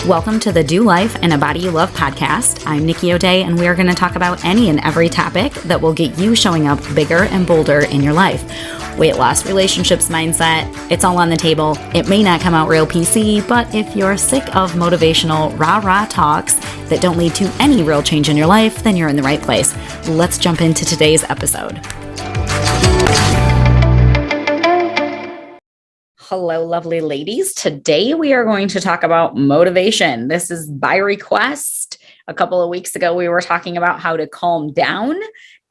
Welcome to the Do Life in a Body You Love podcast. I'm Nikki O'Day, and we are going to talk about any and every topic that will get you showing up bigger and bolder in your life. Weight loss, relationships, mindset, it's all on the table. It may not come out real PC, but if you're sick of motivational rah-rah talks that don't lead to any real change in your life, then you're in the right place. Let's jump into today's episode. Hello, lovely ladies. Today we are going to talk about motivation. This is by request. A couple of weeks ago, we were talking about how to calm down,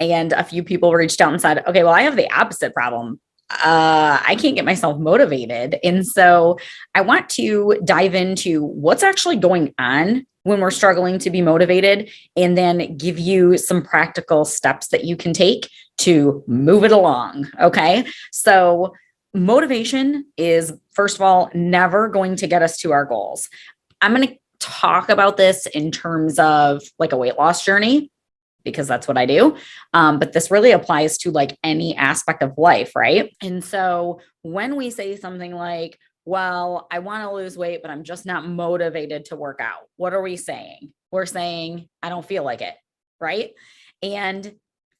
and a few people reached out and said, okay, well, I have the opposite problem. I can't get myself motivated. And so I want to dive into what's actually going on when we're struggling to be motivated, and then give you some practical steps that you can take to move it along. Okay. So motivation is, first of all, never going to get us to our goals. I'm going to talk about this in terms of like a weight loss journey, because that's what I do. But this really applies to like any aspect of life, right? And so when we say something like, well, I want to lose weight, but I'm just not motivated to work out, what are we saying? We're saying, I don't feel like it, right? And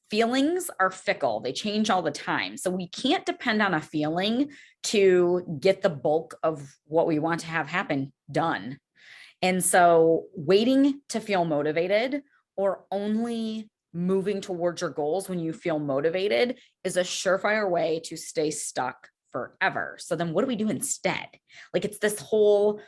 feelings are fickle. They change all the time. So we can't depend on a feeling to get the bulk of what we want to have happen done. And so waiting to feel motivated, or only moving towards your goals when you feel motivated, is a surefire way to stay stuck forever. So then what do we do instead? Like, it's this whole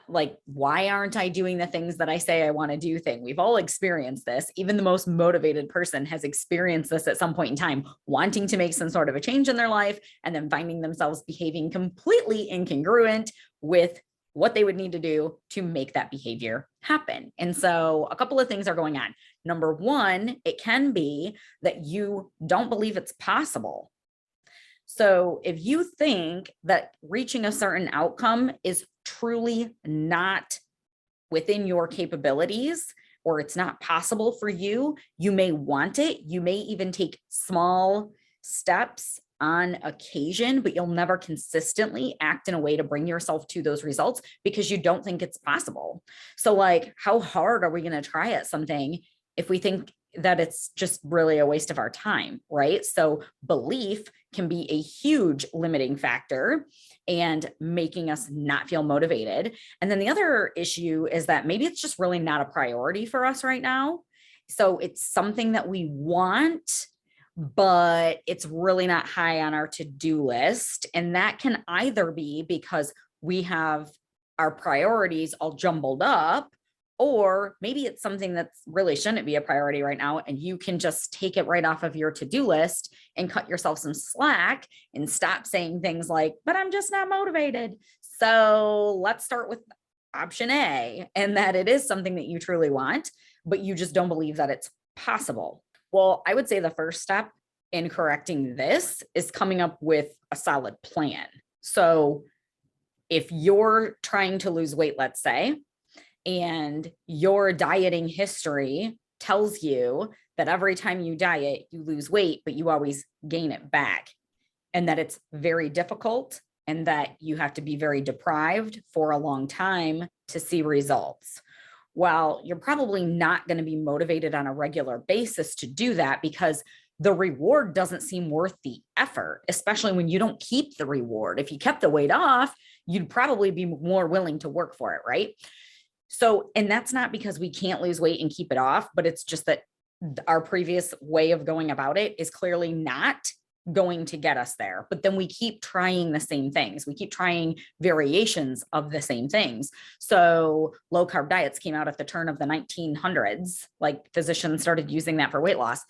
like, why aren't I doing the things that I say I want to do thing? We've all experienced this. Even the most motivated person has experienced this at some point in time, wanting to make some sort of a change in their life and then finding themselves behaving completely incongruent with what they would need to do to make that behavior happen. And so a couple of things are going on. Number one, it can be that you don't believe it's possible. So if you think that reaching a certain outcome is truly not within your capabilities, or it's not possible for you, you may want it. You may even take small steps on occasion, but you'll never consistently act in a way to bring yourself to those results because you don't think it's possible. So like, how hard are we going to try at something if we think that it's just really a waste of our time, right? So belief can be a huge limiting factor and making us not feel motivated. And then the other issue is that maybe it's just really not a priority for us right now. So it's something that we want, but it's really not high on our to-do list. And that can either be because we have our priorities all jumbled up, or maybe it's something that really shouldn't be a priority right now, and you can just take it right off of your to-do list and cut yourself some slack and stop saying things like, but I'm just not motivated. So let's start with option A, and that it is something that you truly want, but you just don't believe that it's possible. Well, I would say the first step in correcting this is coming up with a solid plan. So if you're trying to lose weight, let's say, and your dieting history tells you that every time you diet, you lose weight, but you always gain it back, and that it's very difficult, and that you have to be very deprived for a long time to see results. Well, you're probably not going to be motivated on a regular basis to do that because the reward doesn't seem worth the effort, especially when you don't keep the reward. If you kept the weight off, you'd probably be more willing to work for it, right? So, and that's not because we can't lose weight and keep it off, but it's just that our previous way of going about it is clearly not going to get us there. But then we keep trying the same things. We keep trying variations of the same things. So low carb diets came out at the turn of the 1900s, like physicians started using that for weight loss.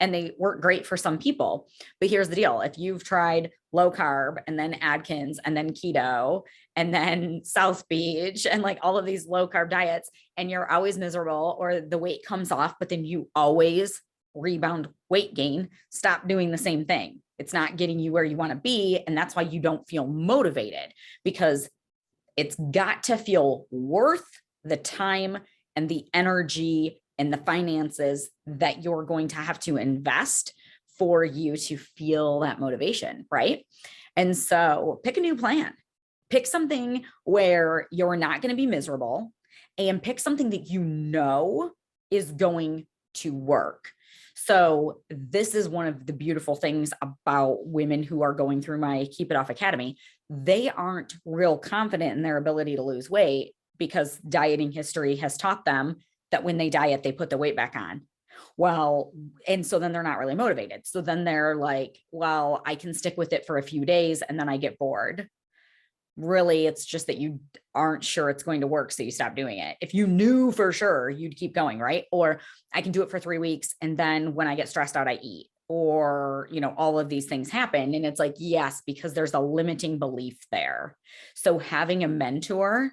And they work great for some people. But here's the deal. If you've tried low carb and then Atkins and then keto and then South Beach and like all of these low carb diets, and you're always miserable, or the weight comes off, but then you always rebound weight gain, stop doing the same thing. It's not getting you where you want to be. And that's why you don't feel motivated, because it's got to feel worth the time and the energy and the finances that you're going to have to invest for you to feel that motivation, right? And so pick a new plan. Pick something where you're not going to be miserable, and pick something that you know is going to work. So this is one of the beautiful things about women who are going through my Keep It Off Academy. They aren't real confident in their ability to lose weight because dieting history has taught them that when they diet, they put the weight back on. Well, and so then they're not really motivated. So then they're like, well, I can stick with it for a few days and then I get bored. Really, it's just that you aren't sure it's going to work, so you stop doing it. If you knew for sure, you'd keep going, right? Or I can do it for 3 weeks and then when I get stressed out, I eat. Or, all of these things happen. And it's like, yes, because there's a limiting belief there. So having a mentor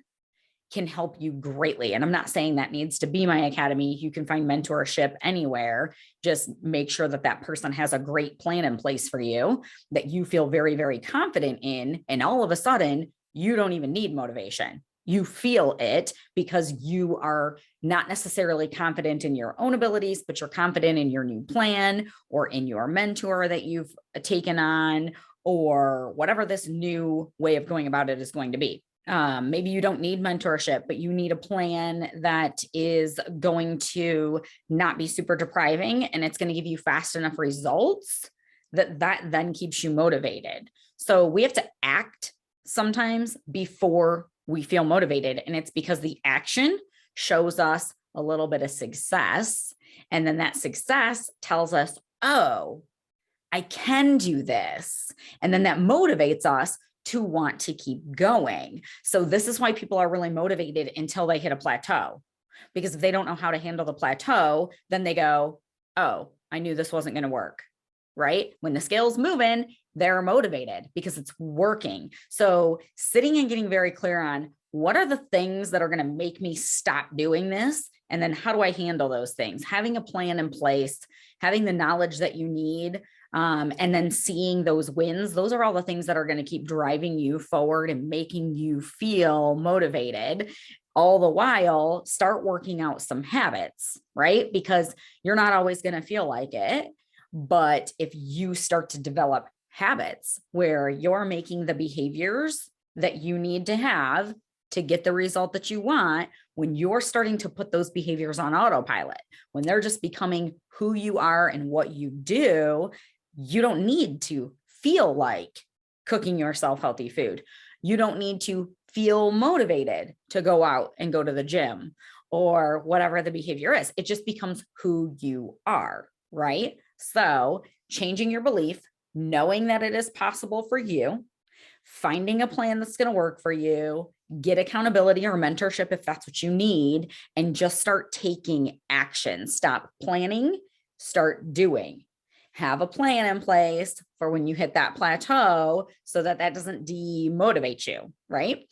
can help you greatly. And I'm not saying that needs to be my academy. You can find mentorship anywhere. Just make sure that that person has a great plan in place for you that you feel very, very confident in. And all of a sudden, you don't even need motivation. You feel it because you are not necessarily confident in your own abilities, but you're confident in your new plan or in your mentor that you've taken on, or whatever this new way of going about it is going to be. Maybe you don't need mentorship, but you need a plan that is going to not be super depriving and it's going to give you fast enough results that then keeps you motivated. So we have to act sometimes before we feel motivated. And it's because the action shows us a little bit of success. And then that success tells us, oh, I can do this. And then that motivates us to want to keep going. So this is why people are really motivated until they hit a plateau. Because if they don't know how to handle the plateau, then they go, oh, I knew this wasn't going to work, right? When the scale's moving, they're motivated because it's working. So sitting and getting very clear on what are the things that are going to make me stop doing this? And then how do I handle those things? Having a plan in place, having the knowledge that you need, and then seeing those wins, those are all the things that are going to keep driving you forward and making you feel motivated. All the while, start working out some habits, right? Because you're not always going to feel like it. But if you start to develop habits where you're making the behaviors that you need to have to get the result that you want, when you're starting to put those behaviors on autopilot, when they're just becoming who you are and what you do, you don't need to feel like cooking yourself healthy food. You don't need to feel motivated to go out and go to the gym or whatever the behavior is. It just becomes who you are, right? So changing your belief, knowing that it is possible for you, finding a plan that's going to work for you, get accountability or mentorship if that's what you need, and just start taking action. Stop planning, start doing. Have a plan in place for when you hit that plateau so that that doesn't demotivate you, right?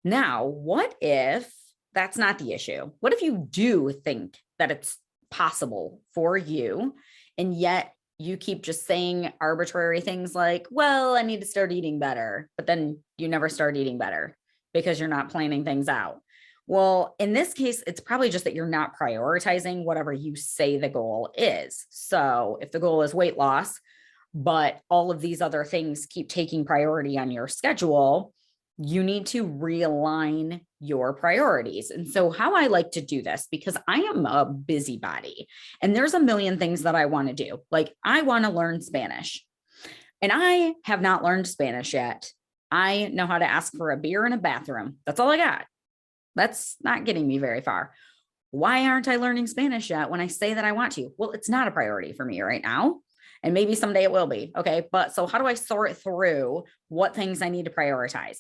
Now, what if that's not the issue? What if you do think that it's possible for you, and yet you keep just saying arbitrary things like, well, I need to start eating better, but then you never start eating better because you're not planning things out? Well, in this case, it's probably just that you're not prioritizing whatever you say the goal is. So if the goal is weight loss, but all of these other things keep taking priority on your schedule, you need to realign your priorities. And so how I like to do this, because I am a busybody and there's a million things that I want to do. Like I want to learn Spanish and I have not learned Spanish yet. I know how to ask for a beer in a bathroom. That's all I got. That's not getting me very far. Why aren't I learning Spanish yet when I say that I want to? Well, it's not a priority for me right now. And maybe someday it will be. Okay. But so how do I sort through what things I need to prioritize?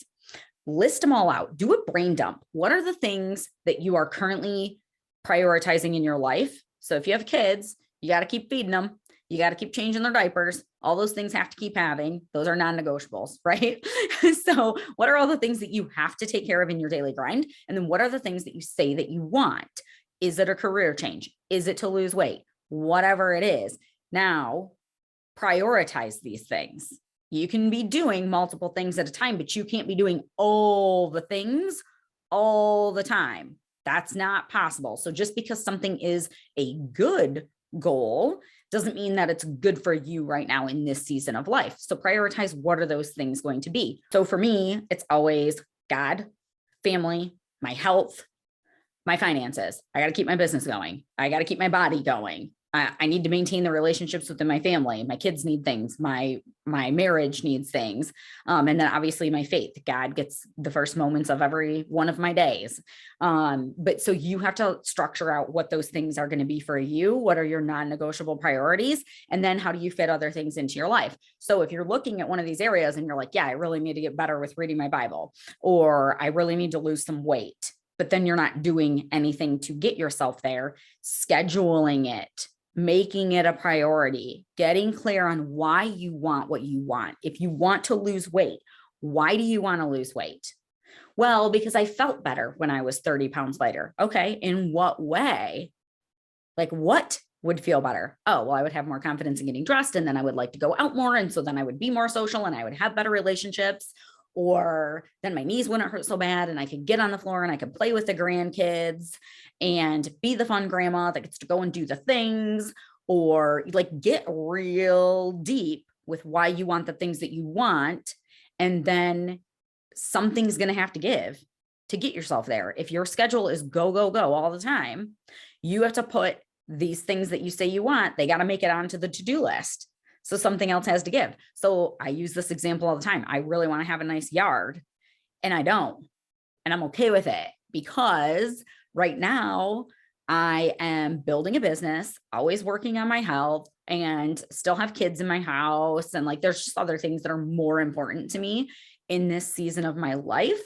List them all out. Do a brain dump. What are the things that you are currently prioritizing in your life? So if you have kids, you got to keep feeding them. You got to keep changing their diapers. All those things have to keep having. Those are non-negotiables, right? So what are all the things that you have to take care of in your daily grind? And then what are the things that you say that you want? Is it a career change? Is it to lose weight? Whatever it is. Now, prioritize these things. You can be doing multiple things at a time, but you can't be doing all the things all the time. That's not possible. So just because something is a good goal doesn't mean that it's good for you right now in this season of life. So prioritize what are those things going to be. So for me, it's always God, family, my health, my finances. I got to keep my business going. I got to keep my body going. I need to maintain the relationships within my family. My kids need things. My marriage needs things. And then obviously my faith. God gets the first moments of every one of my days. But so you have to structure out what those things are going to be for you. What are your non-negotiable priorities? And then how do you fit other things into your life? So if you're looking at one of these areas and you're like, yeah, I really need to get better with reading my Bible, or I really need to lose some weight, but then you're not doing anything to get yourself there, scheduling it, making it a priority, getting clear on why you want what you want. If you want to lose weight, why do you want to lose weight? Well, because I felt better when I was 30 pounds lighter. Okay. In what way? Like what would feel better? Oh, well, I would have more confidence in getting dressed, and then I would like to go out more. And so then I would be more social and I would have better relationships. Or then my knees wouldn't hurt so bad and I could get on the floor and I could play with the grandkids and be the fun grandma that gets to go and do the things, or like get real deep with why you want the things that you want. And then something's going to have to give to get yourself there. If your schedule is go, go, go all the time, you have to put these things that you say you want, they got to make it onto the to-do list. So something else has to give. So I use this example all the time. I really want to have a nice yard and I don't, and I'm okay with it because right now I am building a business, always working on my health, and still have kids in my house. And like, there's just other things that are more important to me in this season of my life.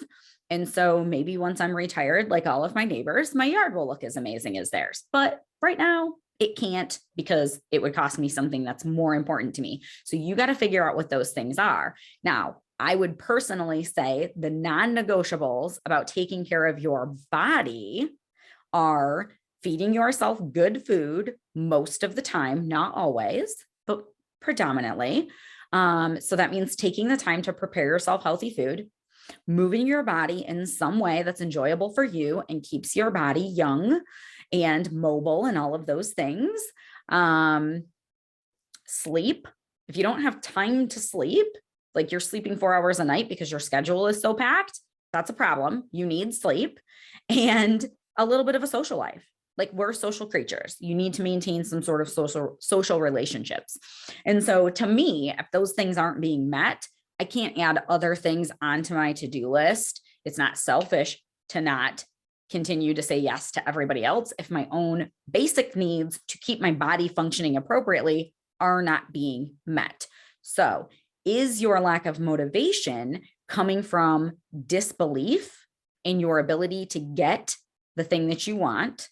And so maybe once I'm retired, like all of my neighbors, my yard will look as amazing as theirs. But right now, it can't, because it would cost me something that's more important to me. So you got to figure out what those things are. Now, I would personally say the non-negotiables about taking care of your body are feeding yourself good food most of the time, not always, but predominantly. So that means taking the time to prepare yourself healthy food, moving your body in some way that's enjoyable for you and keeps your body young and mobile and all of those things. Sleep. If you don't have time to sleep, like you're sleeping 4 hours a night because your schedule is so packed, that's a problem. You need sleep and a little bit of a social life. Like we're social creatures. You need to maintain some sort of social relationships. And so to me, if those things aren't being met, I can't add other things onto my to-do list. It's not selfish to not continue to say yes to everybody else if my own basic needs to keep my body functioning appropriately are not being met. So, is your lack of motivation coming from disbelief in your ability to get the thing that you want?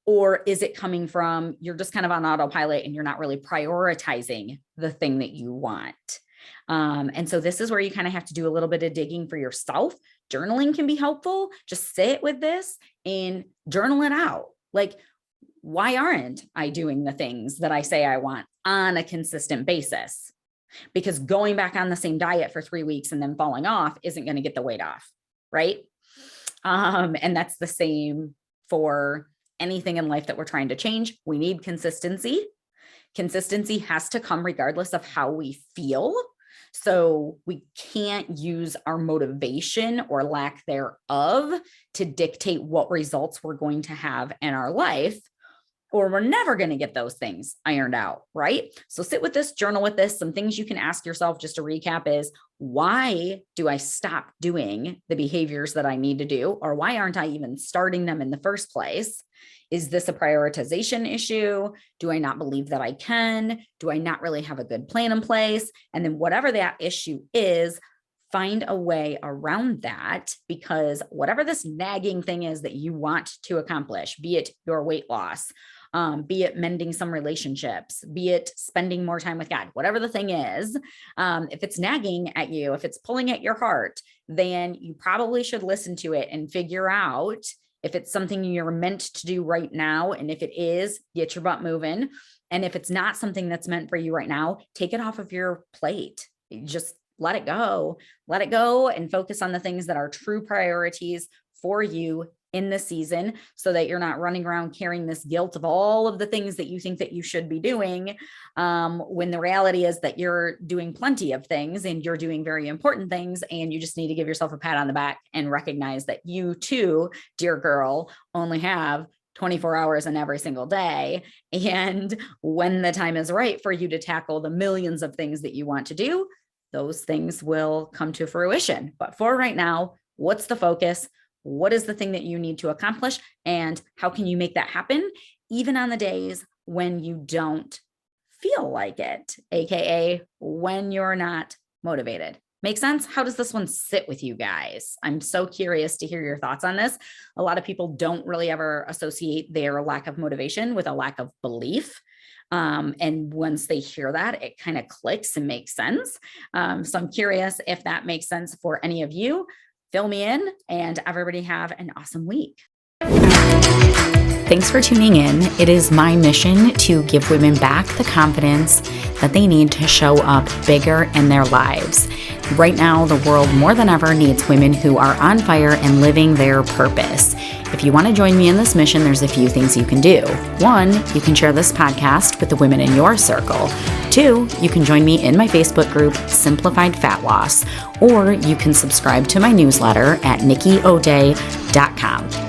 Or is it coming from you're just kind of on autopilot and you're not really prioritizing the thing that you want? And so this is where you kind of have to do a little bit of digging for yourself. Journaling can be helpful. Just sit with this and journal it out. Like, why aren't I doing the things that I say I want on a consistent basis? Because going back on the same diet for 3 weeks and then falling off isn't going to get the weight off, right? And that's the same for anything in life that we're trying to change. We need consistency. Consistency has to come regardless of how we feel. So we can't use our motivation or lack thereof to dictate what results we're going to have in our life, or we're never going to get those things ironed out, right? So sit with this, journal with this. Some things you can ask yourself just to recap is, why do I stop doing the behaviors that I need to do? Or why aren't I even starting them in the first place? Is this a prioritization issue? Do I not believe that I can? Do I not really have a good plan in place? And then whatever that issue is, find a way around that, because whatever this nagging thing is that you want to accomplish, be it your weight loss, be it mending some relationships, be it spending more time with God, whatever the thing is, if it's nagging at you, if it's pulling at your heart, then you probably should listen to it and figure out if it's something you're meant to do right now. And if it is, get your butt moving. And if it's not something that's meant for you right now, take it off of your plate. Just let it go and focus on the things that are true priorities for you in the season so that you're not running around carrying this guilt of all of the things that you think that you should be doing, when the reality is that you're doing plenty of things and you're doing very important things, and you just need to give yourself a pat on the back and recognize that you too, dear girl, only have 24 hours in every single day. And when the time is right for you to tackle the millions of things that you want to do, those things will come to fruition. But for right now, what's the focus? What is the thing that you need to accomplish? And how can you make that happen even on the days when you don't feel like it, AKA when you're not motivated? Make sense? How does this one sit with you guys? I'm so curious to hear your thoughts on this. A lot of people don't really ever associate their lack of motivation with a lack of belief. And once they hear that, it kind of clicks and makes sense. So I'm curious if that makes sense for any of you. Fill me in, and everybody have an awesome week. Thanks for tuning in. It is my mission to give women back the confidence that they need to show up bigger in their lives. Right now, the world more than ever needs women who are on fire and living their purpose. If you want to join me in this mission, there's a few things you can do. 1, you can share this podcast with the women in your circle. 2, you can join me in my Facebook group, Simplified Fat Loss, or you can subscribe to my newsletter at nikkioday.com.